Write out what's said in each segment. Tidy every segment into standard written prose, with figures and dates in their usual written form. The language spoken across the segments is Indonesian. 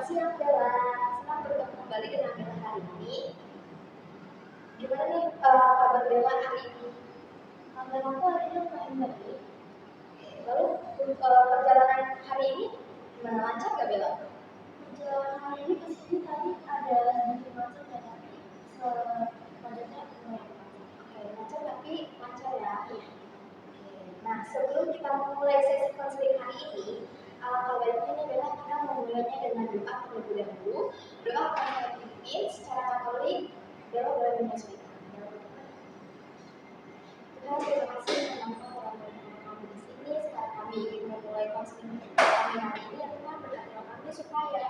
siang Bella, senang bertemu kembali dengan Bella hari ini. Gimana nih kabar Bella hari ini? Kabar aku hari ini lumayan baik. Lalu perjalanan hari ini gimana, lancar nggak Bella? Perjalanan hari ini kesini tadi ada sedikit macet ya, tapi macetnya lumayan. Oke, macet tapi lancar ya. Nah, sebelum kita memulai sesi konseling hari ini, kalau baiknya nih Bella kita memulainya dengan doa terlebih dahulu. Doa akan saya pimpin secara Katolik. Bella boleh menyesuaikan. Tuhan, terima kasih teman-teman orang-orang kami di sini. Sekarang kami ingin memulai konseling kami hari ini. Tuhan berkati kami supaya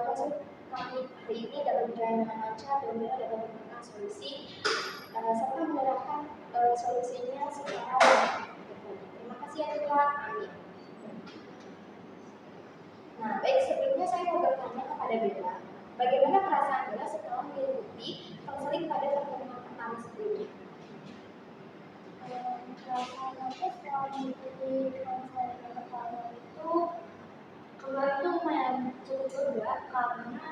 konseling kami hari ini dapat berjalan dengan lancar dan Bella dapat menemukan solusi serta menyerahkan solusinya secara terima kasih ya Tuhan, amin. Nah, baik, sebelumnya saya mau bertanya kepada Bella, bagaimana perasaan Bella setelah mengikuti konseling pada pertemuan pertama sebelumnya? Perasaan aku setelah mengikuti konseling pertama itu kemarin itu lumayan cukup lega karena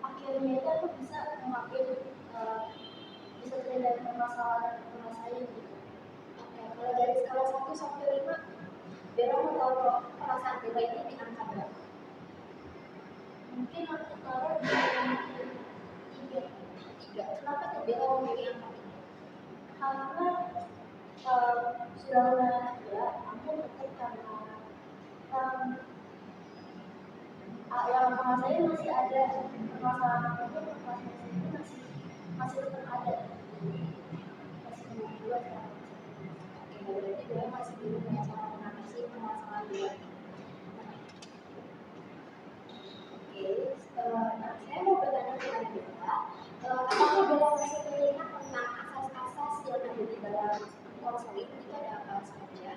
akhirnya itu aku bisa mengambil bisa terhindari permasalahan saya gitu. Oke, kalau dari skala 1 sampai 5, Bella mau tahu perasaan Bella ini di angka berapa? Mungkin aku taruh di 3. Kenapa tuh Bella memilih angka 3? Karena sudah lumayan juga, aku tetap karena yang saya masih ada permasalahan itu, permasalahan ini masih tetap ada, masih dua sekarang. Oke, berarti Bella masih belum punya cara mengatasi permasalahan Bella. Nah, saya mau bertanya kepada Bella, apakah Bella masih melihat tentang asas-asas yang ada di dalam konseling itu ada apa saja?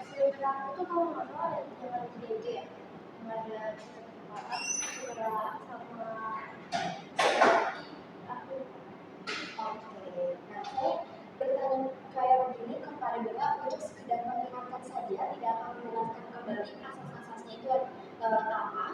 Sebenarnya aku tuh kalau nggak salah ada 3 itu ya, ada kesempatan, segera sama aku. Oke, nah saya bertanya kayak begini kepada Bella untuk sekedar mengingatkan saja, tidak akan menjelaskan kembali asas-asasnya itu apa.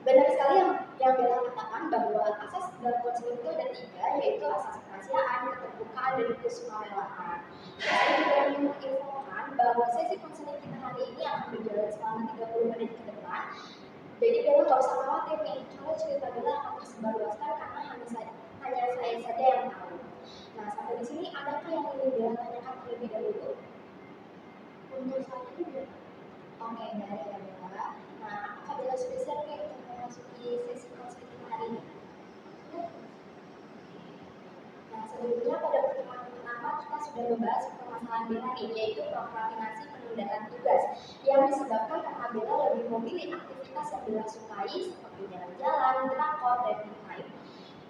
Benar sekali yang Bella katakan bahwa asas dalam konseling itu ada 3, yaitu asas kerahasiaan, keterbukaan, dan kesukarelaan. Saya juga ingin menginfokan bahwa sesi konseling kita hari ini akan berjalan selama 30 menit ke depan. Jadi Bella nggak usah khawatir nih, kalau cerita Bella akan tersebarluaskan karena hanya saya saja yang tahu. Nah, sampai di sini adakah yang ingin Bella tanyakan terlebih dahulu? Untuk saat ini, oke, nggak ada ya Bella. Nah, apakah Bella sudah siap untuk memasuki sesi konseling kita hari ini? Nah, sebelumnya pada pertemuan pertama kita sudah membahas permasalahan Bella ini, yaitu prokrastinasi penundaan tugas yang disebabkan karena Bella lebih memilih aktivitas yang Bella sukai seperti jalan-jalan, drakor, dan lain-lain.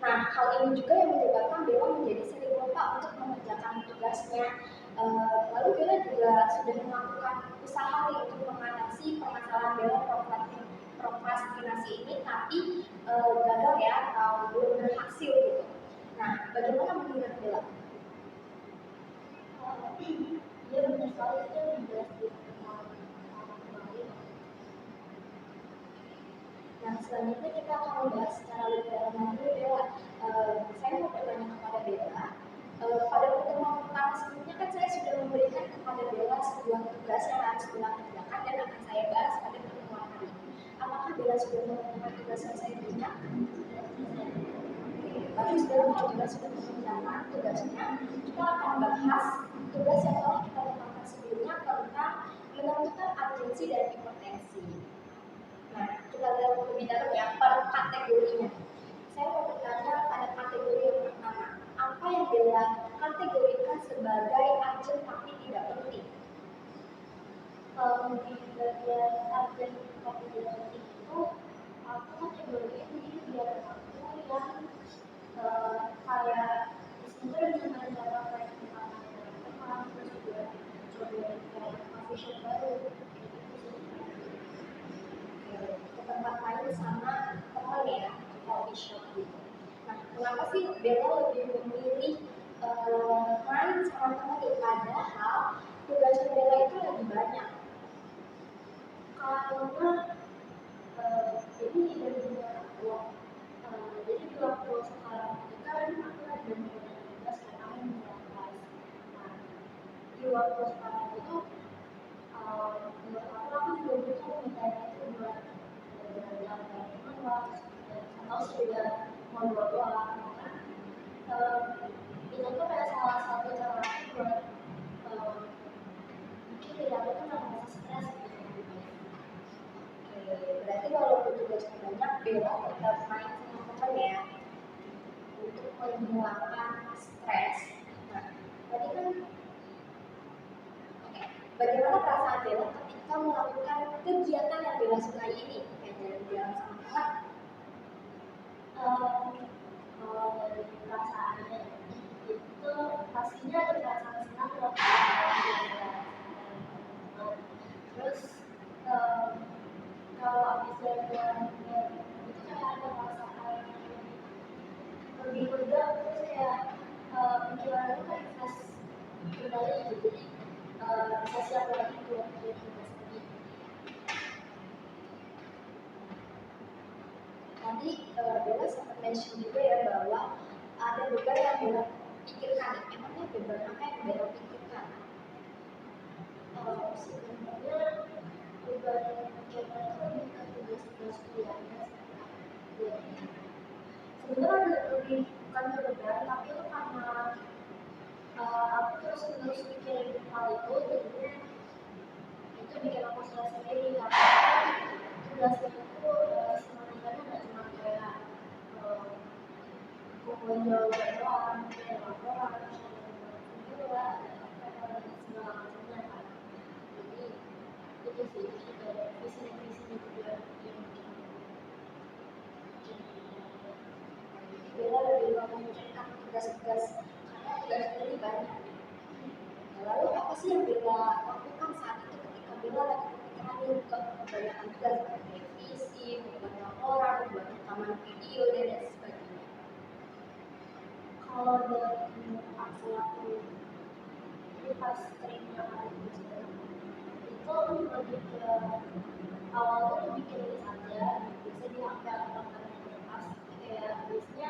Nah, hal ini juga yang menyebabkan Bella menjadi sering lupa untuk mengerjakan tugasnya. Lalu Bella juga sudah melakukan usaha untuk mengatasi permasalahan Bella prokrastinasi ini, tapi gagal ya atau belum berhasil gitu. Nah, bagaimana menurut Bella? Dia benar sekali, itu jelas di kemarin. Nah, selanjutnya kita akan membahas secara lebih dalam lagi Bella. Saya mau bertanya kepada Bella. Pada pertemuan pertama sebelumnya kan saya sudah memberikan kepada Bella sebuah tugas yang harus Bella kerjakan dan akan saya bahas pada pertemuan hari ini. Apakah Bella sudah mengerjakan tugas yang saya berikan? Bagus, Bella kalau Bella sudah mengerjakan tugasnya, kita akan bahas tugas yang telah kita tetapkan sebelumnya tentang menentukan urgensi dan hipertensi. Nah, kita lihat lebih dalam ya per kategorinya. Saya mau bertanya pada kategori yang pertama, apa yang Bella kategorikan sebagai urgent tapi tidak penting? Di bagian urgent tapi tidak penting itu, aku kategorikan jadi biar aku yang kayak disini dengan cara kayak teman, terus juga coba kayak vision baru ke tempat lain sama teman ya, coffee shop gitu. Nah, kenapa sih Bella lebih memilih main sama teman itu, padahal tugas Bella itu lebih banyak? Karena Jadi dari dua aku, jadi di waktu sekarang itu kan aku lagi belajar tugas karena aku mau kelas. Nah, di waktu sekarang itu menurut aku juga butuh metode itu buat belajar dari luar atau sekedar ngobrol doang karena itu tuh kayak salah satu cara aku buat bikin diri aku tuh nggak merasa stres gitu. Oke, berarti walaupun tugasnya banyak, Bella tetap main sama teman ya untuk menghilangkan stres. Nah, tadi kan bagaimana perasaan Bella ketika melakukan kegiatan yang Bella sukai ini, kayak jalan-jalan sama teman? Kalau dari perasaannya itu pastinya ada perasaan senang kalau jalan-jalan. Terus kalau habis jalan-jalan itu kayak ada perasaan lebih lega, terus kayak pikiran itu kayak fresh kembali gitu. Jadi bisa siap lagi buat tugas lagi. Tadi Bella sempat mention juga ya bahwa ada beban yang Bella pikirkan. Emangnya beban apa yang Bella pikirkan? Sebenarnya beban yang Bella itu lebih ke tugas-tugas kuliahnya. Jadi sebenarnya lebih bukan ke beban, tapi itu karena aku terus mikirin hal itu, jadinya itu bikin aku stres sendiri karena tugasnya itu semuanya nggak cuma kayak kumpulin jawaban doang, kayak laporan, video, ada segala macamnya kan. Jadi itu sih kayak visi juga yang Bella lebih memikirkan tugas-tugas karena tugasnya ini banyak. Lalu apa sih yang Bella lakukan saat itu ketika Bella lagi kepikiran ke kebanyakan tugas seperti revisi, membuat laporan, membuat rekaman video dan lain sebagainya? Kalau dari aku pas terima hari itu lebih ke awalnya tuh bikin list aja, biasanya di HP atau kertas kayak listnya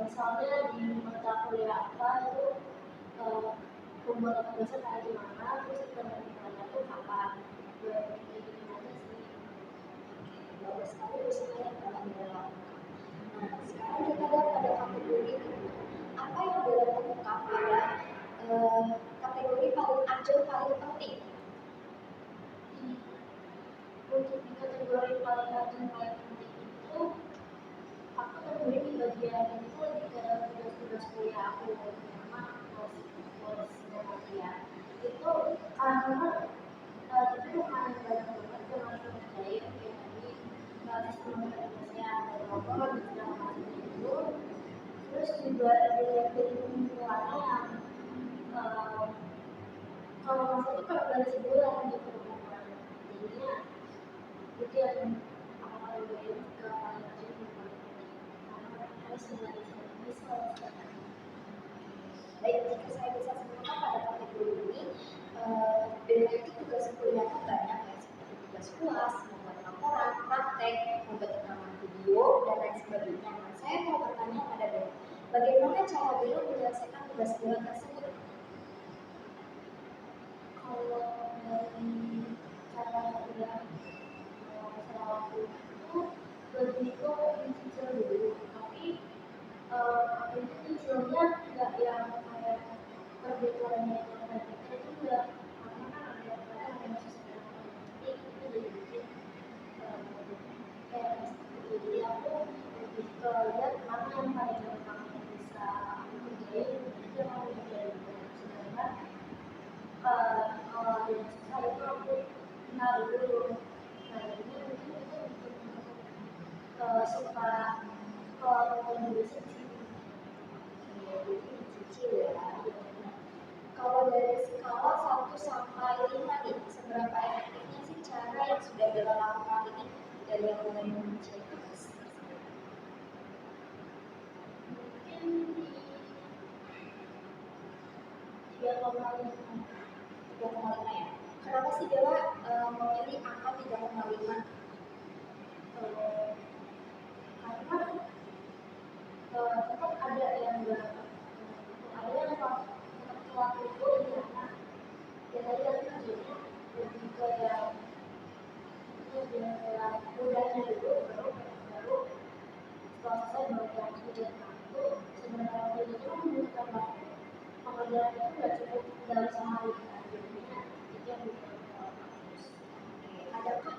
misalnya di mata kuliah apa itu pembuatan tugasnya kayak gimana, terus implementasinya tuh kapan, kayak gitu aja sih. Bagus sekali usaha yang telah Bella lakukan. Nah, sekarang kita lihat pada kategori apa yang Bella temukan pada kategori paling ajal paling penting. Untuk di kategori paling ajal paling penting itu aku temuin di bagian itu lebih ke tugas-tugas kuliah aku karena kos ya itu karena itu bukan banyak banget yang harus dikerjain kayak tadi batas tugasnya ada laporan dan segala macam itu. Terus juga ada yang lingkungannya yang kalau masuk itu kan dari sebulan gitu jadinya itu yang aku paling baik ke paling rajin karena harus bisa. Baik, jika saya bisa simpulkan pada kategori ini, Bella itu tugas kuliahnya banyak ya, seperti tugas UAS, membuat laporan, praktek, membuat rekaman video, dan lain sebagainya. Nah, saya mau bertanya pada Bella, bagaimana cara Bella menyelesaikan tugas Bella tersebut? Kalau dari cara Bella selalu itu lebih ke mencicil dulu, tapi itu cicilnya nggak yang kayak perdeklarannya yang tadi itu enggak, karena kan ada yang susah nanti itu jadi bikin kayak jadi aku lebih ke lihat mana yang paling gampang bisa aku kerjain itu yang aku kerjain. Sedangkan kalau ada yang susah itu aku kenal dulu. Nah ini mungkin itu suka kalau aku dulu sih jadi dicicil ya. Kalau dari skala 1 sampai 5 nih, seberapa efektifnya sih cara yang sudah Bella lakukan ini dari yang mulai mencicil? Mungkin di 3,5 ya. Kenapa sih Bella memilih angka 3,5? tetap ada yang ada yang waktu itu karena ya tadi aku kerjanya lebih ke yang mudahnya dulu baru setelah selesai baru yang sudah itu sebenarnya waktu itu kan membutuhkan waktu pengerjaan itu nggak cukup dalam sehari kan jadinya itu yang bikin bagus. Adakah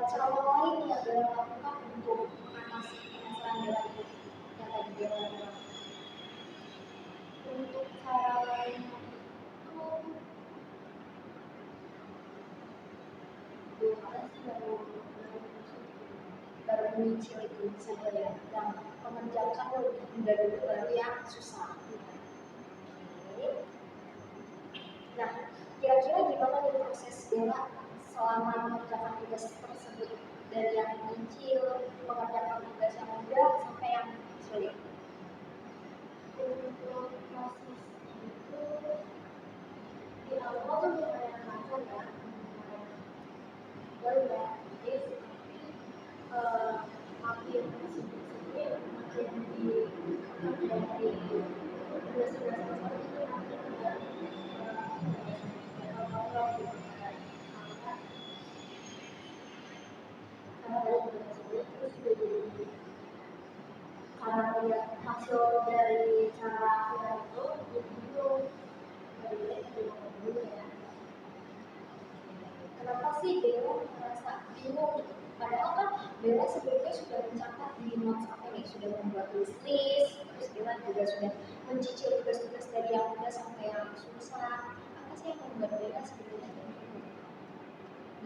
cara lain yang Bella lakukan untuk mengatasi penasaran Bella itu yang tadi Bella bilang? Untuk cara lain itu belum ada sih, baru menyicil itu saja ya, yang mengerjakan lebih mudah dulu baru yang susah. Oke. Nah, kira-kira gimana nih proses Bella selama mengerjakan tugas tersebut dari yang menyicil, mengerjakan tugas yang mudah sampai yang sulit? Untuk proses itu di awal tuh lumayan lancar ya, baru ya, jadi makin sini makin dari tugas-tugas tersebut itu makin dari karena dari tugas tersebut terus juga jadi karena melihat hasil dari cara kita itu jadi bingung dulu ya. Kenapa sih Bella merasa bingung? Padahal kan Bella sebelumnya sudah mencatat di notes apa nih, sudah membuat list, terus Bella juga sudah mencicil tugas-tugas dari yang mudah sampai yang susah. Apa sih yang membuat Bella sebelumnya bingung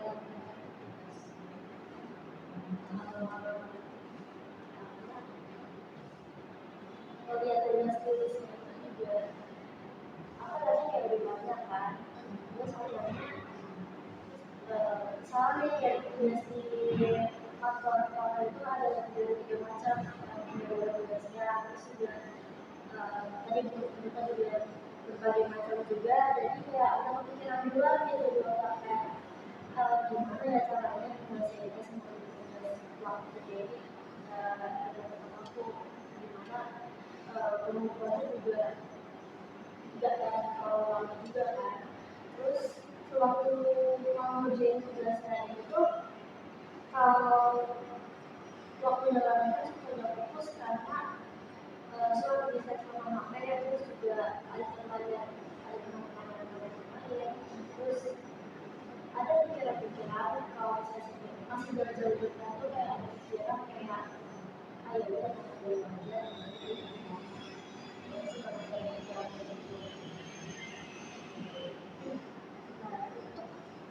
dalam melihat tugas tulisnya itu juga apa rasanya kayak lebih banyak kan? Terus soalnya kayak tugas di kantor itu ada dari 3 macam tugasnya, terus juga tadi kita juga berbagai macam juga, jadi kayak ada kepikiran duluan gitu di otak kayak gimana ya caranya menyelesaikan ini semua tugas waktu, jadi ada aku gimana pengumpulannya juga tidak terlalu lama juga kan. Terus waktu mau ngerjain tugasnya itu kalau waktunya lama sudah fokus karena soal bisa sama HP, terus juga ada teman-teman yang lain, terus ada pikiran-pikiran kalau saya masih belajar juga tuh kayak ada pikiran kayak ayo udah kita belajar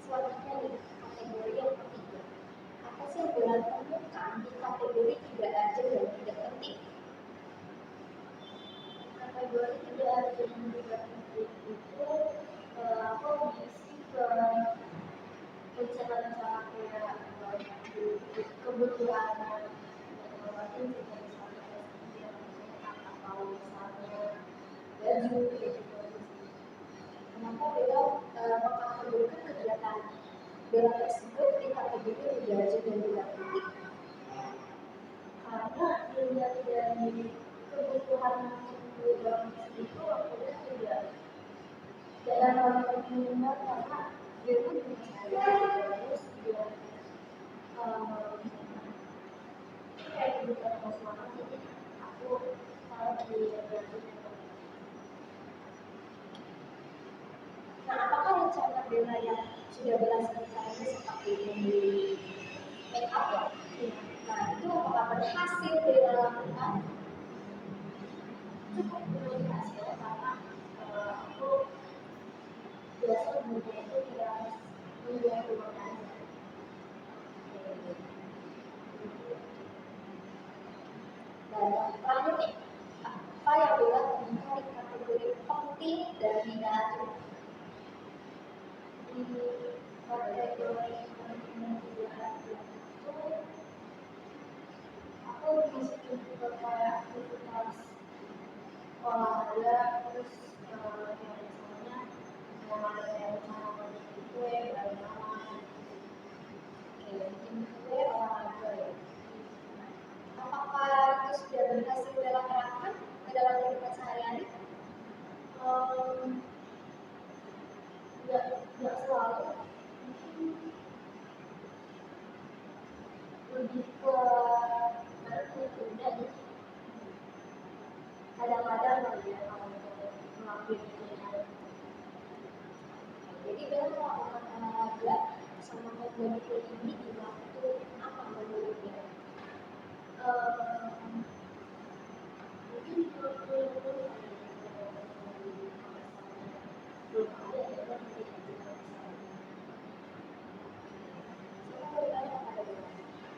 selanjutnya nih, kategori yang ketiga. Apa sih yang Bella temukan di kategori tidak urgent dan tidak penting? Kategori tidak urgent dan tidak penting itu aku mengisi ke rencana-rencana kayak kebutuhan mungkin juga misalnya atau misalnya baju gitu. Kenapa Bella mengkategorikan kegiatan Bella tersebut di kategori tidak urgent dan tidak penting? Karena dilihat dari kebutuhan kebutuhan itu akhirnya tidak dalam pentingnya karena dia pun bisa terus dia kayak kebutuhan kosmonat, jadi aku taruh di baju. Nah, apakah rencana Bella yang sudah belasan kali seperti membeli make up ya? Nah, itu apakah berhasil Bella lakukan? Cukup belum berhasil karena aku biasa belinya itu tidak minggu keluarkan. Dan yang terakhir nih, apa yang Bella temukan di kategori penting dan tidak urgent? Di kategori penting dan tidak urgent itu aku masukin juga kayak aktivitas olahraga, terus kayak misalnya yang ada kayak rencana bikin kue, bareng-bareng, kayak bikin kue olahraga ya. berhasil Bella terapkan dalam kehidupan sehari-hari? Nggak selalu, mungkin lebih ke beda gitu. Kadang-kadang ya kalau ngelakuin itu ya. Jadi Bella melakukan olahraga sama membagi ini di waktu apa menurut Bella? Mungkin waktu itu belum ada ya kan Saya mau bertanya kepada Bella.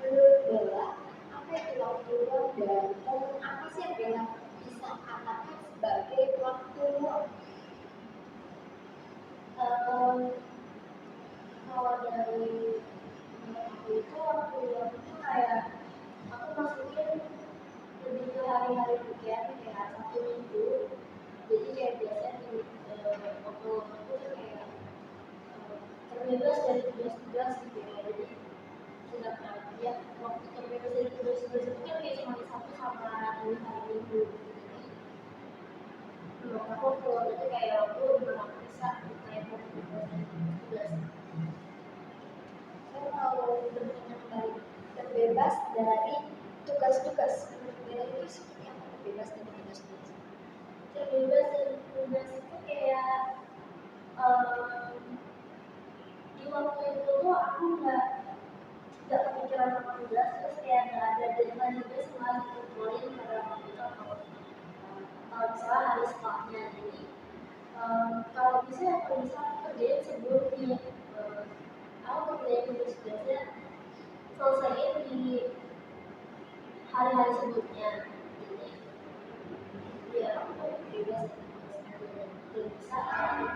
Menurut Bella, apa itu waktu luang dan momen apa sih yang Bella bisa katakan sebagai waktu luang? kalau dari aku itu waktu itu kayak aku masukin lebih ke hari-hari weekend kayak Sabtu Minggu. Jadi kayak biasanya di waktu aku tuh kayak terbebas dari tugas-tugas gitu ya. Jadi sudah ya waktu terbebas dari tugas-tugas itu kan kayak cuma di Sabtu sama hari Minggu. Menurut aku kalau itu kayak aku belum bisa kayak terbebas dari tugas. Saya mau bertanya kembali, terbebas dari tugas-tugas. Menurut Bella itu seperti apa terbebas dari tugas-tugas? Terbebas dari tugas itu kayak di waktu itu tuh aku nggak kepikiran sama tugas, terus kayak nggak ada deadline juga selalu dikumpulin pada waktu itu atau misalnya hari setelahnya. Jadi kalau bisa aku bisa kerjain sebelumnya. Aku kerjain tugas-tugasnya selesaiin di hari-hari sebelumnya. Jadi ya aku bebas belum bisa main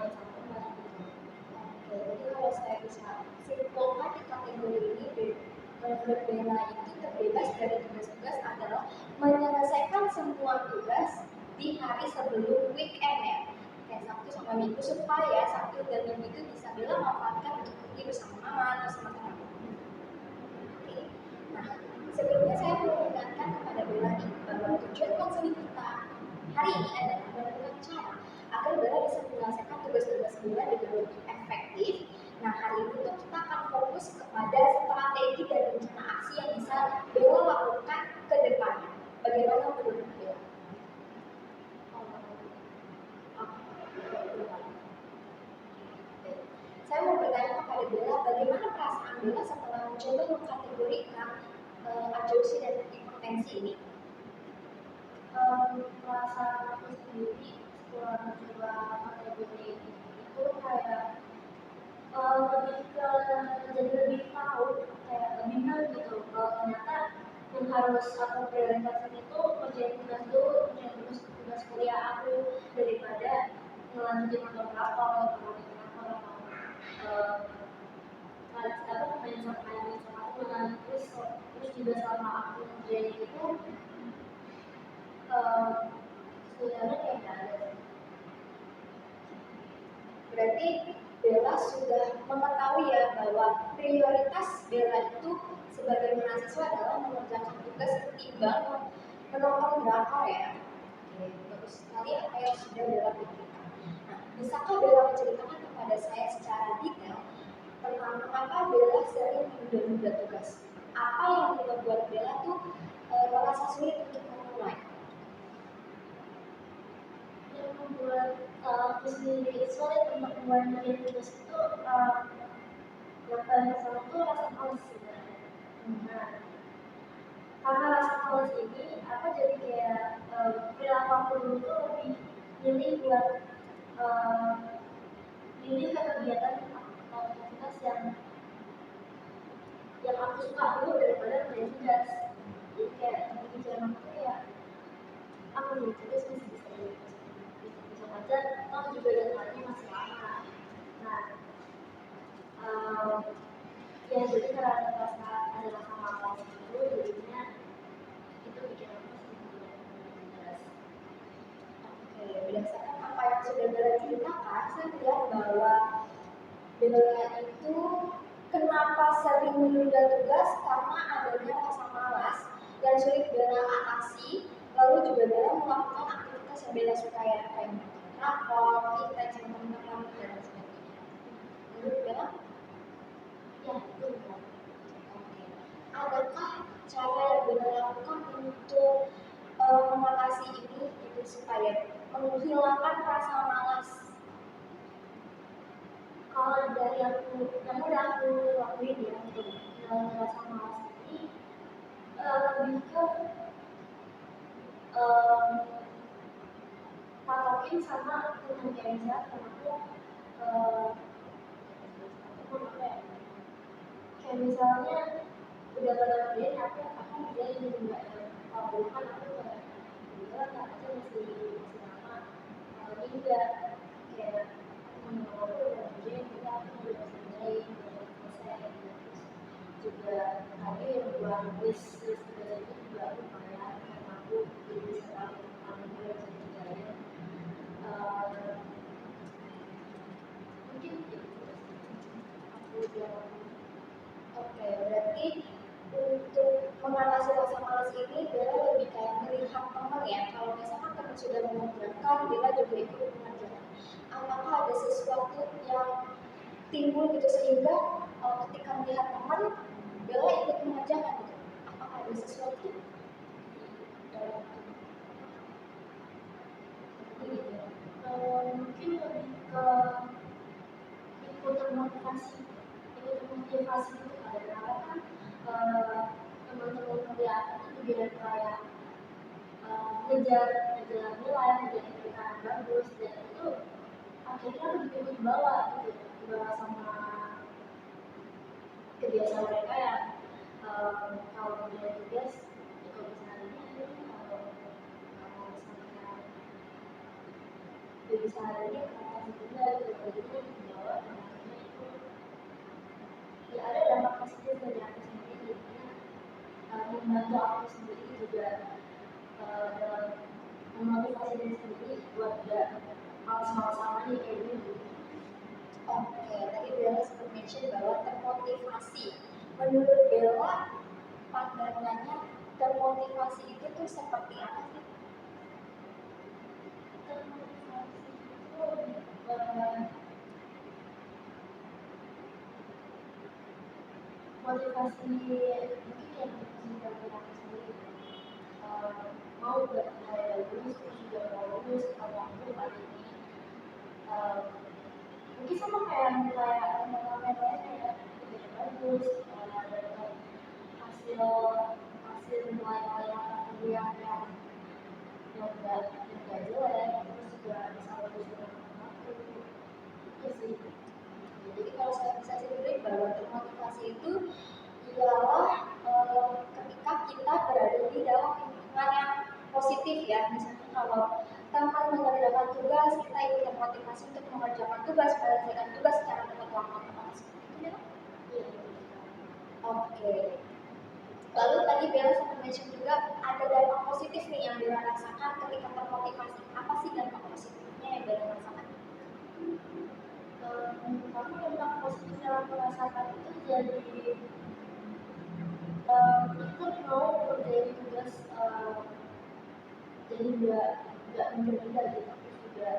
sama teman. Oke, jadi kalau saya bisa simpulkan di kategori ini, menurut Bella itu terbebas dari tugas-tugas adalah menyelesaikan semua tugas di hari sebelum weekend ya, kayak Sabtu sama Minggu, supaya Sabtu dan Minggu itu bisa Bella manfaatkan untuk pergi bersama mama atau sama teman. Oke, nah sebelumnya saya mau mengingatkan kepada Bella nih bahwa tujuan konseling kita hari ini adalah menemukan cara agar Bella bisa menyelesaikan tugas-tugas Bella dengan lebih efektif. Nah, hari ini tuh kita akan fokus kepada strategi dan rencana aksi yang bisa Bella lakukan ke depannya. Bagaimana menurut Bella? Saya mau bertanya kepada Bella, bagaimana perasaan Bella setelah mencoba mengkategorikan adopsi dan hipertensi ini? Perasaan aku sendiri setelah mencoba kategori itu kayak lebih ke jadi lebih tahu kayak lebih tahu gitu kalau ternyata yang harus aku prioritasin itu kerjain tugas dulu, kerjain tugas kuliah aku daripada ngelanjutin nonton drakor atau main sama teman. Terus juga selama aku kerjain itu sebenarnya kayak nggak ada. Berarti Bella sudah mengetahui ya bahwa prioritas Bella itu sebagai mahasiswa adalah mengerjakan tugas ketimbang menonton drakor ya. Oke, bagus sekali apa yang sudah Bella pikirkan. Nah, bisakah Bella menceritakan kepada saya secara detail tentang mengapa Bella sering menunda-nunda tugas? Apa yang membuat Bella tuh merasa sulit untuk memulai? Yang membuat aku sendiri sulit untuk memulai tugas itu yang paling sama itu rasa males sebenarnya. Nah, karena rasa males ini aku jadi kayak perilaku aku dulu tuh lebih milih buat milih ke kegiatan atau aktivitas yang aku suka dulu daripada kerjain tugas. Jadi kayak pikiran aku tuh ya aku nih tugas masih bisa baca, toh juga deadline-nya masih lama. Nah, ya jadi karena ada rasa malas itu jadinya itu bikin aku sendiri tugas. Oke, berdasarkan apa yang sudah Bella ceritakan, saya melihat bahwa Bella itu kenapa sering menunda tugas karena adanya rasa malas dan sulit Bella atasi. Lalu juga Bella melakukan aktivitas yang Bella suka ya, kayak rapor, intens sama teman-teman dan sebagainya. Menurut Bella? Ya, itu benar. Oke. Adakah cara yang Bella lakukan untuk mengatasi ini gitu supaya menghilangkan rasa malas? Kalau dari aku, yang udah aku lakuin ya untuk menghilangkan rasa malas ini, lebih ke patokin sama teman kayak misalnya temen aku apa ya, kayak misalnya udah pada kerjain aku kerjain gitu, nggak yang kalau dulu kan aku kayak udah nggak aja masih lama, kalau ini enggak, kayak temen aku udah kerjain kita aku udah kerjain udah selesai gitu. Terus juga tadi yang buat list tugas itu juga lumayan karena aku jadi bisa tahu tentang gue bisa kerjain. Mungkin gitu aku udah. Oke, berarti untuk mengatasi rasa malas ini Bella lebih kayak melihat teman ya. Kalau misalkan teman sudah mengerjakan, Bella juga ikut mengerjakan. Apakah ada sesuatu yang timbul gitu sehingga ketika melihat teman, Bella ikut mengerjakan gitu? Apakah ada sesuatu dalam ini gitu ya? Mungkin lebih ke ikut termotivasi itu ada karena kan teman-teman kuliah itu juga kayak ngejar nilai, ngejar IPK yang bagus, dan itu akhirnya lebih ikut bawa gitu, dibawa sama kebiasaan mereka yang kalau kerja tugas itu bisa ini, kalau misalnya bisa ini akan juga gitu, itu dibawa dan akhirnya itu ya ada dampak positif dari aku sendiri, jadinya membantu aku sendiri juga dalam memotivasi diri sendiri buat gak malas-malasan lagi kayak gitu. Oke, tadi Bella sempat mention bahwa termotivasi. Menurut Bella, pandangannya termotivasi itu tuh seperti apa sih? Termotivasi itu motivasi mungkin yang motivasi dari aku sendiri, mau berkarya bagus, terus juga mau lulus kalau aku kali ini mungkin sama kayak teman-teman lainnya ya, udah bagus, dapat hasil hasil nilai-nilai kuliah yang nggak jelek, terus juga bisa lulus dengan waktu, itu sih. Jadi kalau saya bisa simpulin bahwa termotivasi itu ialah ketika kita berada di dalam lingkungan yang positif ya. Misalnya kalau teman mengerjakan tugas, kita ikut termotivasi untuk mengerjakan tugas, menyelesaikan tugas secara tepat waktu. Seperti itu ya? Iya. Oke. Lalu tadi Bella sempat mention juga ada dampak positif nih yang Bella rasakan ketika termotivasi. Apa sih dampak positifnya yang Bella rasakan? Kamu dampak positif yang aku rasakan itu jadi ikut mau kerjain tugas, jadi nggak menunda gitu, terus juga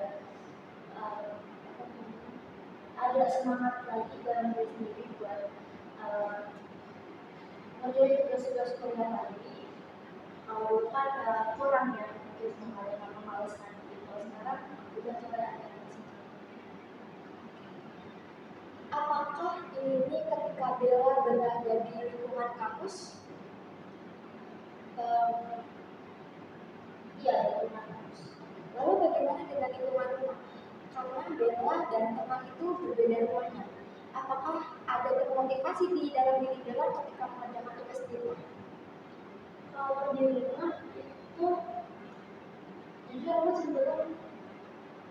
ada semangat lagi dalam diri sendiri buat ngerjain tugas-tugas kuliah lagi. Kalau kan kurang ya mungkin sekali karena males nanti, kalau sekarang udah mulai ada di situ. Apakah ini ketika Bella berada di lingkungan kampus? Iya, lingkungan kampus. Lalu bagaimana dengan lingkungan rumah? Karena Bella dan teman itu berbeda rumahnya. Apakah ada termotivasi di dalam diri Bella ketika mengerjakan tugas di rumah? Kalau di rumah itu jujur aku cenderung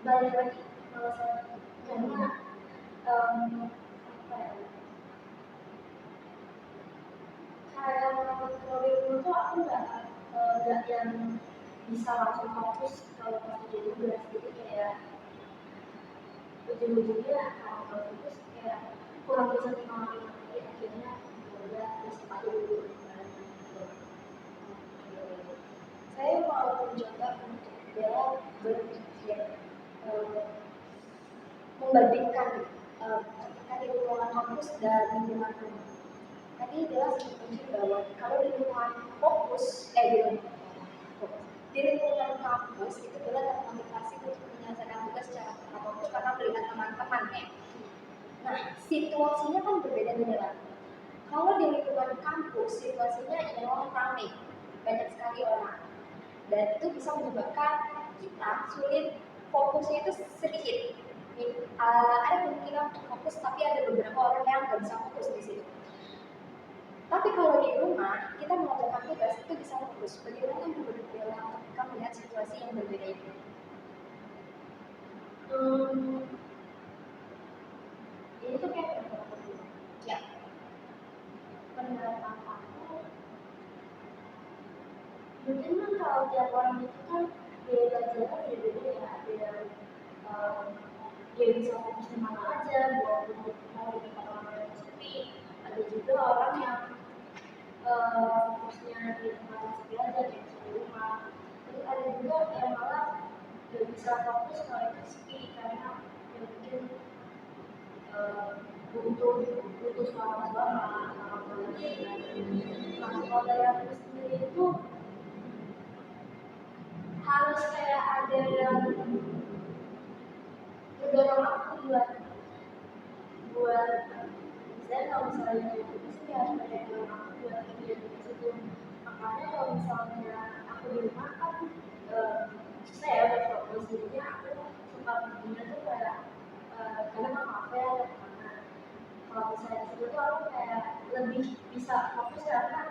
balik lagi malas lagi, karena apa ya, kayak kalau di rumah tuh aku nggak yang bisa langsung fokus kalau pas kerja tugas, jadi kayak ujung-ujungnya kalau nggak fokus kayak kurang bisa nikmatin, jadi akhirnya ya udah besok aja dulu gitu. membandingkan ketika di lingkungan kampus dan lingkungan rumah. Tadi jelas setuju bahwa kalau di lingkungan di lingkungan kampus itu adalah termotivasi untuk menyelesaikan tugas secara tepat waktu karena melihat teman-teman ya. Nah, situasinya kan berbeda-beda. Kalau di lingkungan kampus, situasinya memang ramai, banyak sekali orang. Dan itu bisa menyebabkan kita sulit fokusnya itu sedikit. Ada kemungkinan untuk fokus, tapi ada beberapa orang yang nggak bisa fokus di situ. Tapi kalau di rumah, kita mengerjakan tugas itu bisa fokus. Bagaimana menurut Bella ketika melihat situasi yang berbeda itu? Ini tuh kayak pendapat Ya. pendapat aku mungkin kan kalau tiap orang itu kan dia belajarnya beda-beda ya, ada yang dia bisa fokus di mana aja, buat mau di kamar yang sepi, ada juga orang yang fokusnya di tempat yang sepi aja, kayak di rumah. Terus ada juga yang malah gak bisa fokus kalau itu sepi karena ya mungkin butuh suara-suara atau lagi. Nah, kalau dari aku sendiri itu harus kayak ada yang mendorong aku buat misalnya kalau misalnya itu sih harus ada yang mendorong aku buat kegiatan di situ. Makanya kalau misalnya aku di rumah kan susah ya buat fokus, jadinya aku suka bikinnya tuh kayak kadang ke kafe atau kemana. Kalau misalnya di situ tuh aku kayak lebih bisa fokus karena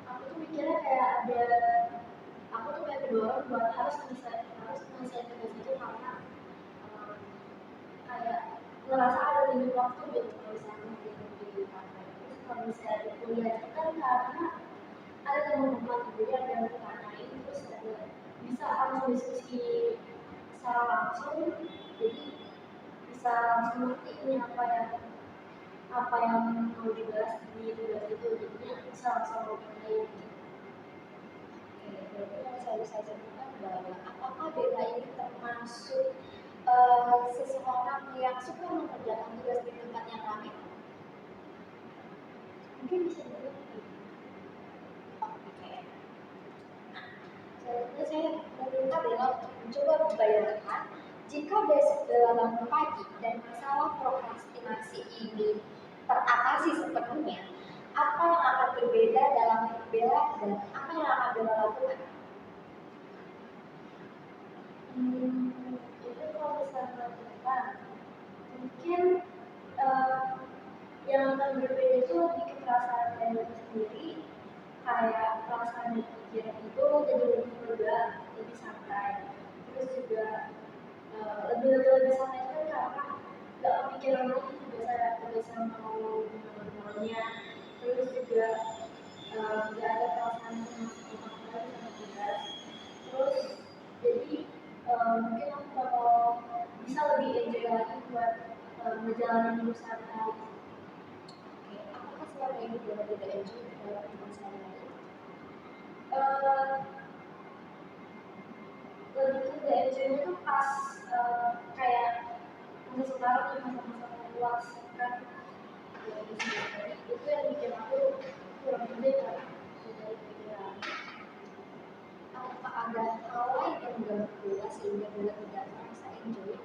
aku tuh mikirnya kayak ada aku tuh kayak kedorong buat harus menyelesaikan tugas itu karena kayak ngerasa ada limit waktu gitu kalau misalnya di kafe. Terus kalau misalnya di kuliah itu kan karena ada teman-teman jadi ada yang ditanyain terus ada bisa langsung diskusi secara langsung, jadi bisa langsung ngerti ini apa yang mau dibahas di tugas itu, jadinya bisa langsung ngobrolin gitu. Berarti yang saya bisa simpulkan bahwa apakah Bella ini termasuk seseorang yang suka mengerjakan tugas di tempat yang ramai? Mungkin bisa dibilang gitu. Oke. Nah, selanjutnya saya meminta Bella untuk mencoba membayangkan jika besok Bella bangun pagi dan masalah prokrastinasi ini teratasi sepenuhnya, apa yang akan berbeda dalam hidup Bella dan apa yang akan Bella lakukan? Itu kalau misalnya kita mungkin yang akan berbeda itu lebih ke perasaan dari sendiri, kayak perasaan dan pikiran itu jadi lebih lega, lebih santai. Terus juga lebih santai itu karena nggak kepikiran lagi tugas yang mau gimana. Terus juga nggak ada perasaan yang masuk lagi sama tugas. Terus jadi mungkin aku bakal bisa lebih enjoy lagi buat ngejalanin hidup sehari-hari. Oke, apakah selama ini Bella tidak enjoy dalam hidup sehari-hari? Lebih ke enjoy itu pas kayak masa sekarang dan masa-masa luas kan, itu yang bikin aku kurang gede kan dari pikiran. Apakah ada hal lain yang mengganggu Bella sehingga Bella tidak merasa enjoy?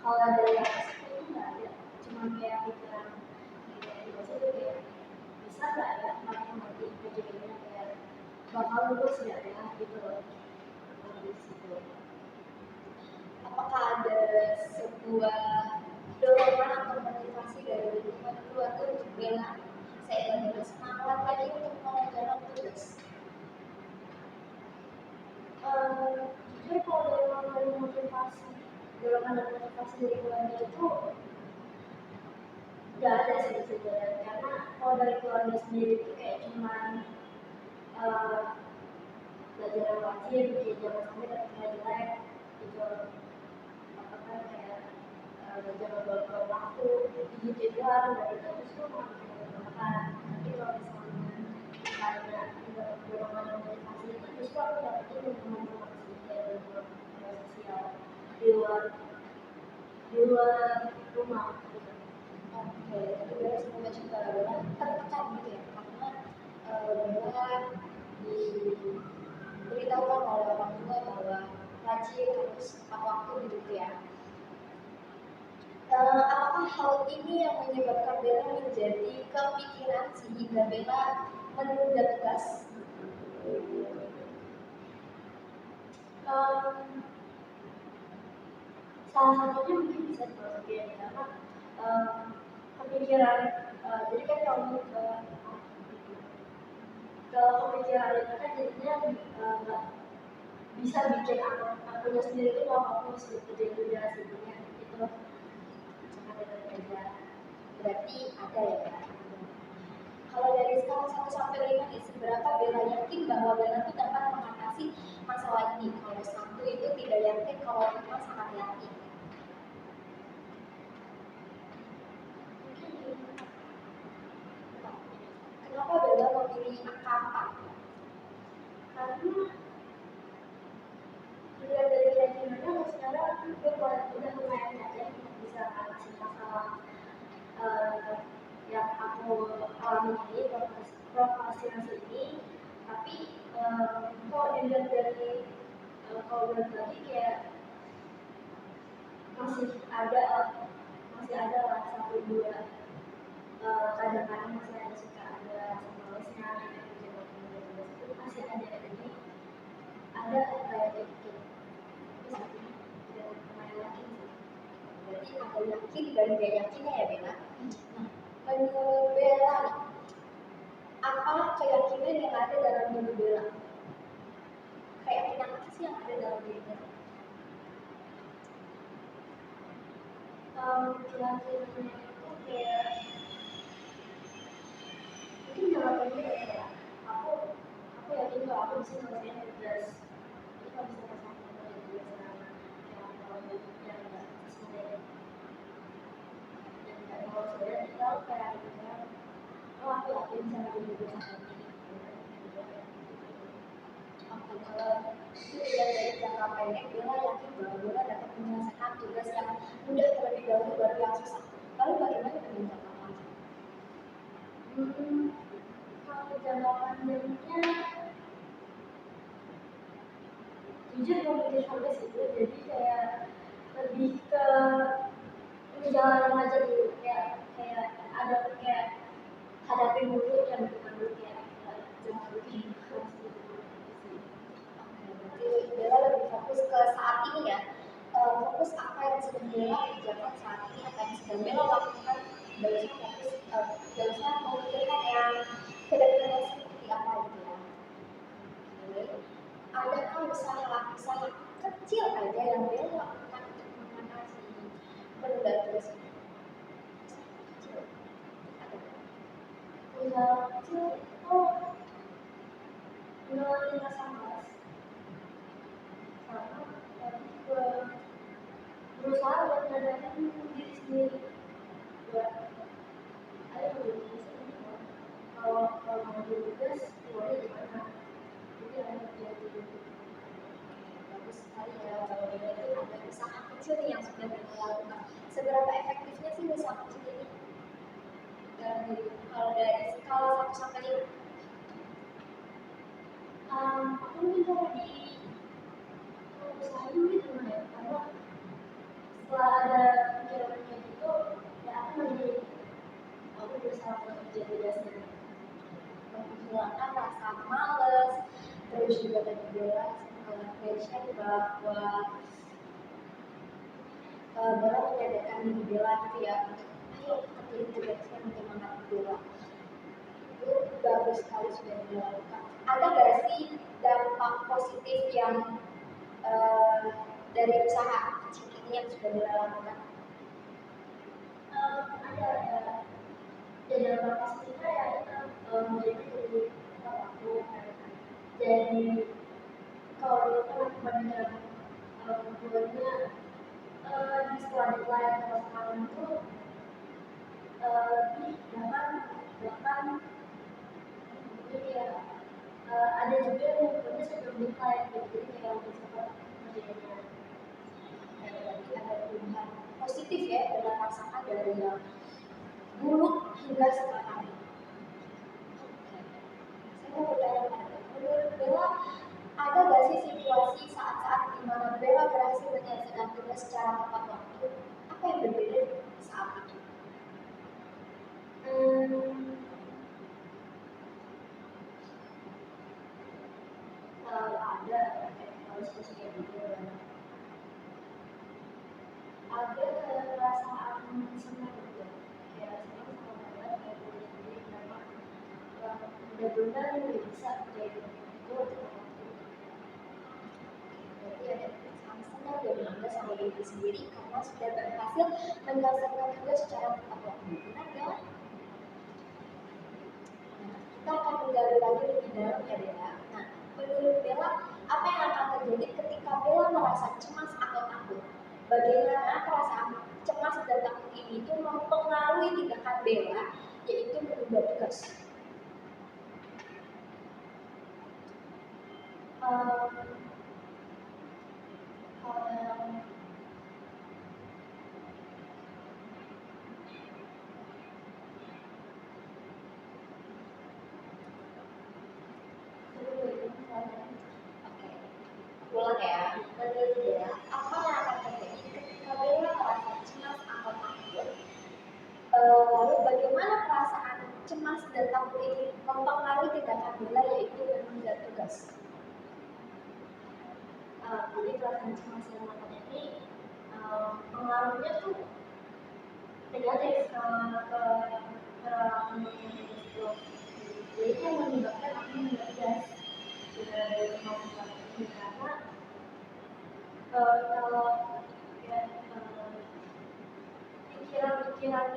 Kalau dari aku itu nggak ada, cuma kayak pikiran biasa tuh kayak bisa nggak ya nanti kejadiannya kayak bakal lulus nggak ya gitu loh. Habis itu Apakah ada sebuah dorongan atau motivasi dari lingkungan keluarga untuk Bella saya lebih semangat lagi untuk mengerjakan tugas? jujur kalau dari motivasi dorongan dan motivasi dari keluarga itu nggak ada sih sebenarnya, karena kalau dari keluarga sendiri itu kayak cuman belajar yang rajin, jadi jangan sampai dapat nilai jelek gitu. Apakah kayak belajar beberapa waktu gitu doang, dan itu justru makin bermanfaat. Tapi kalau misalnya karena tidak dorongan dan motivasi itu justru justru aku dapetnya dari teman-teman sih, kayak dari teman sosial di luar rumah gitu. Oke, tapi Bella semoga juga Bella tertekan gitu ya, karena Bella diberitahukan oleh orang tua bahwa rajin harus tepat waktu gitu ya. Apakah hal ini yang menyebabkan Bella menjadi kepikiran sehingga Bella menunda tugas? Salah satunya mungkin bisa dipelajari ya, karena kepikiran jadi kan kalau kepikiran itu kan jadinya nggak bisa bikin akunya sendiri itu mau aku bisa kerja juga sebenarnya itu sangat berbeda. Berarti ada ya. Kalau dari skala 1 sampai 5 nih, seberapa Bella yakin bahwa Bella itu dapat mengatasi masalah ini? Kalau 1 itu tidak yakin, kalau 5 sangat yakin. Kenapa Bella memilih angka 4? Karena dilihat dari keyakinannya sekarang gue udah lumayan yakin bisa mengatasi masalah yang aku alami ini, prokrastinasi ini. Tapi kalau dilihat dari kalau balik lagi kayak masih ada lah satu dua kadang-kadang masih ada suka ada malesnya kayak gitu, itu masih ada, jadi ada kayak gitu. Tapi tidak lumayan yakin sih. Berarti ada yakin dan gak yakinnya ya Bella. Nah, menurut Bella nih, apa keyakinan yang ada dalam diri Bella? Keyakinan apa sih yang ada dalam diri Bella? Keyakinannya itu kayak mungkin jawabannya kayak aku yakin kalau aku bisa selesaiin tugas. Jadi kalau misalnya saya ngerjain tugas yang kalau yang nggak sesuai dan nggak mau sesuai, itu aku kayak aku yakin bisa ngerjain tugas ini. Oke, kalau itu dilihat dari jangka pendek, Bella yakin bahwa Bella dapat menyelesaikan tugas yang mudah terlebih dahulu baru yang susah. Lalu bagaimana dengan jangka panjang? Kalau jangka panjangnya jujur belum mikir sampai situ, jadi kayak lebih ke menjalani aja dulu, kayak ada kayak hadapin dulu yang bukan dulu kayak jangan bikin keras gitu. Berarti Bella lebih fokus ke saat ini ya. Fokus apa yang sedang Bella kerjakan saat ini, apa yang sedang Bella lakukan. Gak usah fokus, gak usah memikirkan yang ke-depannya seperti apa gitu ya. Oke. Adakah usaha kecil aja yang Bella lakukan untuk mengatasi menunda tugas ini? Usaha kecil itu ngelakuin rasa malas sama lebih ke berusaha buat ngadain diri sendiri buat ayo begini sih kalau mau tugas keluarnya gimana, jadi ada kerja Bagus sekali ya, kalau Bella itu ada usaha kecil nih yang sudah Bella lakukan. Seberapa efektifnya sih usaha kecil ini? Kalau dari skala 1 sampai 5. aku mungkin kalau di usahain gitu ya, karena setelah ada pikiran kayak gitu ya aku menjadi aku berusaha untuk kerja tugasnya. Menghilangkan rasa males, terus juga tadi Bella mention bahwa Bella menyadarkan diri Bella gitu ya, untuk ayo kerjain tugasnya, menyemangat Bella. Itu bagus sekali sudah Bella lakukan. Ada nggak sih dampak positif yang dari usaha kecil ini yang sudah Bella lakukan? Ada dalam positifnya ya itu menjadi jadi waktu jadi kalau dulu kan aku banyak buatnya di sekolah deadline kalau sekarang itu lebih bahkan jadi ya ada juga yang bekerja sebelum nikah ya, jadi kayak udah sempat kerjanya. Berarti ada perubahan positif ya yang Bella rasakan dari yang dulu hingga sekarang. Saya mau bertanya pada menurut Bella, ada gak sih situasi saat-saat di mana Bella berhasil menyelesaikan tugas secara tepat waktu? Apa yang berbeda saat itu? Ada harus kayak gitu. Ada kayak perasaan senang gitu, kayak senang sama banget kayak diri sendiri memang benar-benar bisa kayak gitu waktu. Berarti ada perasaan senang dan bangga sama diri sendiri karena sudah berhasil menyelesaikan tugas secara tepat waktu. Benar ya? Nah, kita akan menggali lagi lebih dalam ya Bella. Nah, menurut Bella, apa yang akan terjadi ketika Bella merasa cemas atau takut? Bagaimana perasaan cemas dan takut ini itu mempengaruhi tindakan Bella, yaitu menunda tugas? Ulang ya, menurut Bella, apa yang akan terjadi ketika Bella merasa cemas atau takut? Lalu bagaimana perasaan cemas dan takut ini mempengaruhi tindakan Bella, yaitu menunda tugas? Jadi perasaan cemas dan takut ini pengaruhnya tuh negatif ke itu. Jadi itu menyebabkan aku menunda tugas dari cemas dan takut ini karena kalau ya, pikiran-pikiran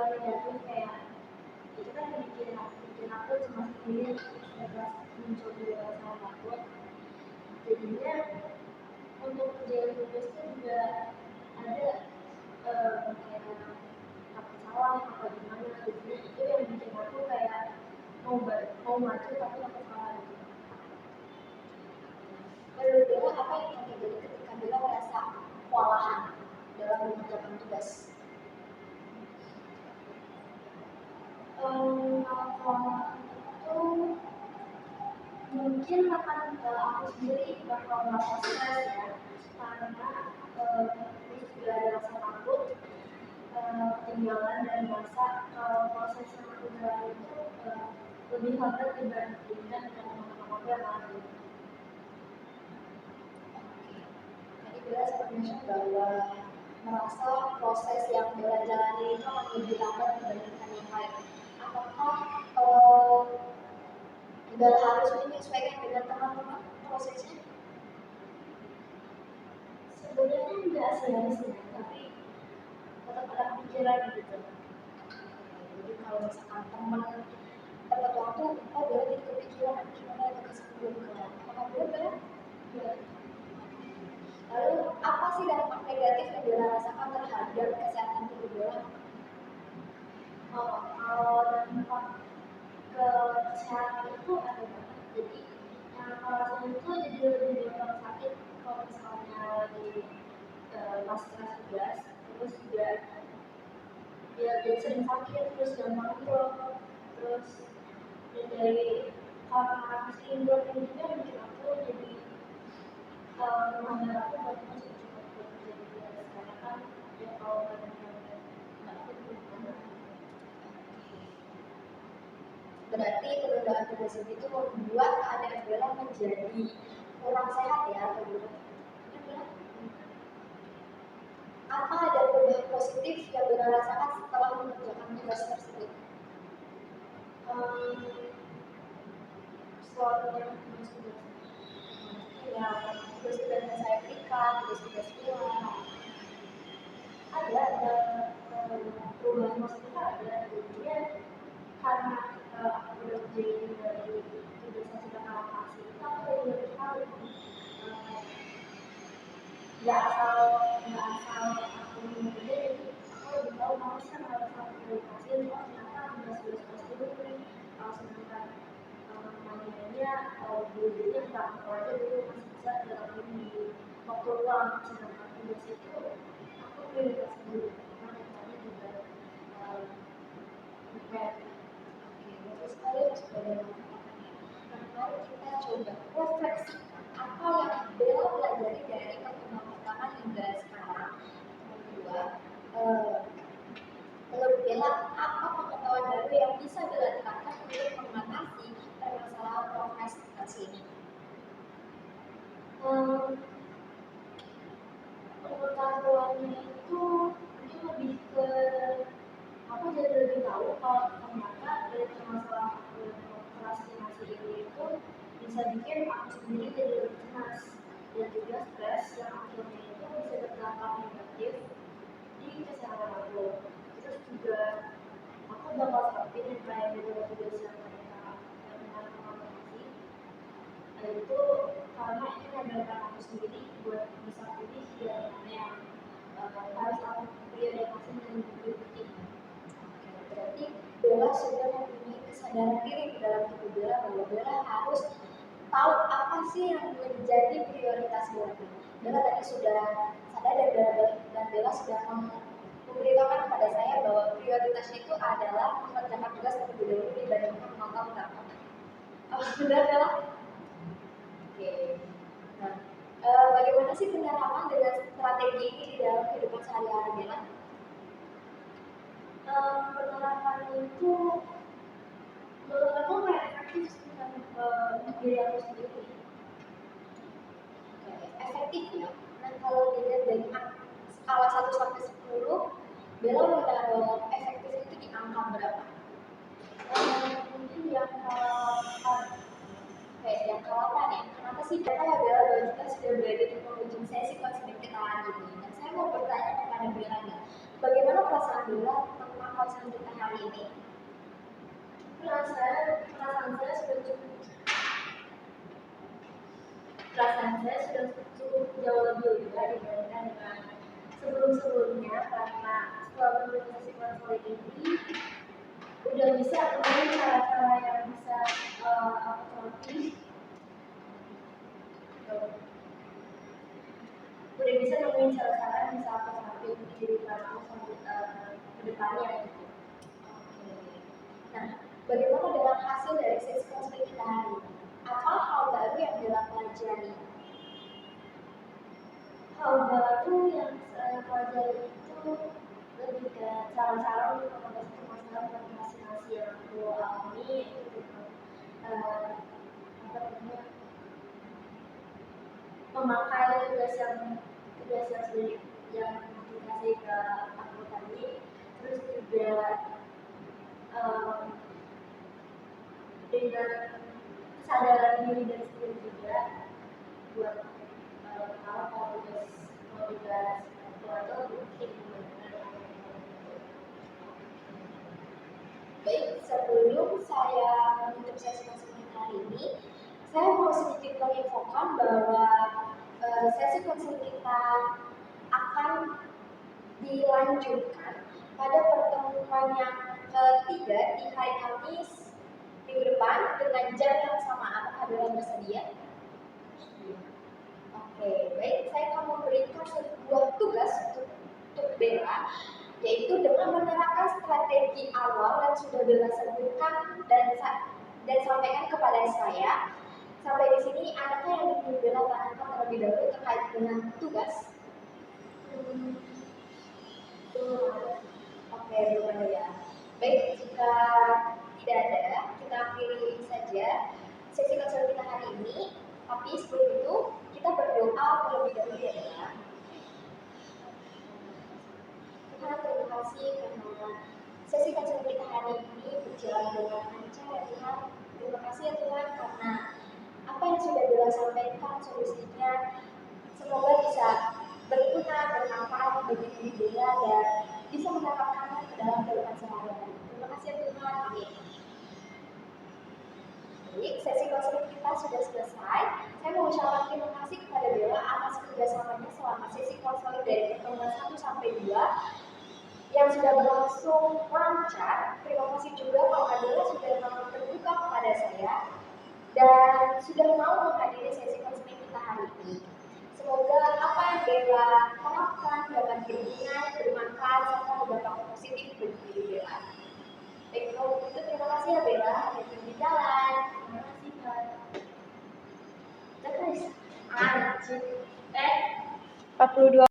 negatif kayak itu kan bikin aku cemas sendiri, terus muncul di rasa takut. Jadinya untuk kerjaan tugas itu juga ada kayak takut salah apa gimana, jadi itu yang bikin aku kayak mau maju tapi takut salah gitu. Menurut Bella, apa yang akan terjadi ketika Bella merasa kewalahan dalam mengerjakan tugas? Kalau itu mungkin akan aku sendiri bakal merasa stres ya, karena terus juga ada rasa takut ketinggalan dan merasa proses yang aku jalani itu lebih lambat dibandingkan dengan teman-teman aku yang lain. Tadi Bella sempat mention bahwa merasa proses yang Bella jalani itu akan lebih lambat dibandingkan yang lain. Apakah Bella harus menyesuaikan dengan teman-teman prosesnya? Sebenarnya enggak sih harusnya, tapi tetap ada pikiran gitu. Jadi kalau misalkan teman tepat waktu, oh Bella jadi kepikiran gimana tugas sebelum kelar. Apakah Bella? Ya. Lalu apa sih dampak negatif yang Bella rasakan terhadap kesehatan tubuh Bella? Kalau dampak ke kesehatan itu ada banget. Jadi yang kalau itu jadi lebih gampang sakit kalau misalnya lagi pas kelas 11, terus juga ya jadi sering sakit, terus gampang drop, terus dari karena sindrom ini juga bikin aku jadi menghadapi aku buat masuk cepat kerja gitu ya, karena kan ya kalau badannya nggak fit gimana. Berarti penundaan tugas itu membuat keadaan Bella menjadi kurang sehat ya, atau gimana? Apa ada perubahan positif yang Bella rasakan setelah mengerjakan tugas tersebut? Setelah mengerjakan tugas-tugas Ya, tugas-tugas yang saya berikan, tugas-tugas Bella. ada perubahan positif ada, jadinya karena aku udah kerjain dari tugas hasil alokasi itu aku udah lebih tahu nggak asal aku kerja, jadi aku lebih tahu mana sih yang harus aku prioritaskan. Oh ternyata tugas-tugas dulu nih, kalau sebentar namanya dulunya praktek aja dulu masih bisa dilakuin di waktu luang, sedangkan tugas itu aku prioritas dulu karena mentalnya juga prepare. Oke, bagus sekali Mas Bella. Nah, mari kita coba refleksi apa yang Bella pelajari dari pertemuan pertama hingga sekarang. Yang kedua, menurut Bella, apa pengetahuan baru yang bisa Bella terapkan untuk mengatasi permasalahan prokrastinasi ini? Pengetahuannya itu mungkin lebih ke aku jadi lebih tahu kalau ternyata dari permasalahan prokrastinasi ini itu bisa bikin aku sendiri jadi lebih cemas dan juga stres yang akhirnya itu bisa berdampak negatif di kesehatan aku. Terus juga aku bakal terapin yang kayak beberapa tugas yang mereka informasi. Nah itu karena ini mengandalkan aku sendiri buat bisa pilih yang mana yang harus aku prioritaskan dan diikuti. Berarti Bella sudah mempunyai kesadaran diri di dalam tubuh Bella bahwa Bella harus tahu apa sih yang menjadi prioritas Bella. Bella tadi sudah sadar dan Bella sudah memberitahukan kepada saya bahwa prioritasnya itu adalah mengerjakan tugas terlebih dahulu dibandingkan menonton drama. Oh, benar Bella? Oke. Nah, bagaimana sih penerapan dengan strategi ini di dalam kehidupan sehari-hari Bella? Penerapan itu menurut aku nggak efektif untuk diri aku sendiri. Efektif ya. Nah, kalau dilihat dari skala 1 sampai 10, Bella menaruh efektif itu di angka berapa? Mungkin yang kalau Kayak yang ke-8 ya. Kenapa sih Bella ya Bella bahwa kita sudah berada di penghujung sesi konseling kita hari ini? Dan saya mau bertanya kepada Bella nih, bagaimana perasaan Bella tentang konseling kita hari ini? perasaan saya sudah cukup jauh lebih lega dibandingkan dengan sebelum-sebelumnya karena setelah mengikuti sesi konseling ini udah bisa temuin cara-cara yang bisa aku terapin. Udah bisa nemuin cara-cara yang bisa aku terapin di kehidupan aku sampai ke depannya gitu. Nah, bagaimana dengan hasil dari sesi konseling kita hari ini? Apa hal baru yang Bella pelajari? Hal baru yang saya pelajari itu lebih ke cara-cara untuk mengatasi permasalahan prokrastinasi yang aku alami, yaitu memakai tugas yang sudah yang dikasih ke aku tadi, terus juga dengan kesadaran diri dan sendiri juga buat kalau tugas keluarga mungkin Baik, sebelum saya menutup sesi konseling hari ini, saya mau sedikit menginfokan bahwa sesi konseling kita akan dilanjutkan pada pertemuan yang ketiga di hari Kamis minggu depan dengan jam yang sama. Apakah Bella bersedia? Oke, baik. Saya akan memberikan sebuah tugas untuk Bella, yaitu dengan menerapkan strategi awal yang sudah Bella sebutkan dan sampaikan kepada saya. Sampai di sini, adakah yang ingin Bella tanyakan terlebih dahulu terkait dengan tugas? Oke, belum ada ya. Baik, jika tidak ada, kita akhiri saja sesi konseling kita hari ini. Tapi sebelum itu, kita berdoa terlebih dahulu ya Bella. Tuhan, terima kasih karena sesi konseling kita hari ini berjalan dengan lancar ya Tuhan. Terima kasih ya Tuhan karena apa yang sudah Bella sampaikan solusinya semoga bisa berguna, bermanfaat bagi diri Bella dan bisa menerapkannya ke dalam kehidupan sehari-hari. Terima kasih ya Tuhan. Amin. Baik, sesi konseling kita sudah selesai. Saya mengucapkan terima kasih kepada Bella atas kerjasamanya selama sesi konseling dari pertemuan 1 sampai 2 yang sudah berlangsung lancar. Terima kasih juga kalau Bella sudah terbuka kepada saya. sudah mau menghadiri sesi konseling kita hari ini. Semoga apa yang Bella harapkan dapat berguna, bermanfaat, serta berdampak positif bagi diri Bella. Baik, kalau begitu terima kasih ya Bella, hati-hati di jalan. Terima kasih Kak. Terus, anjir. 42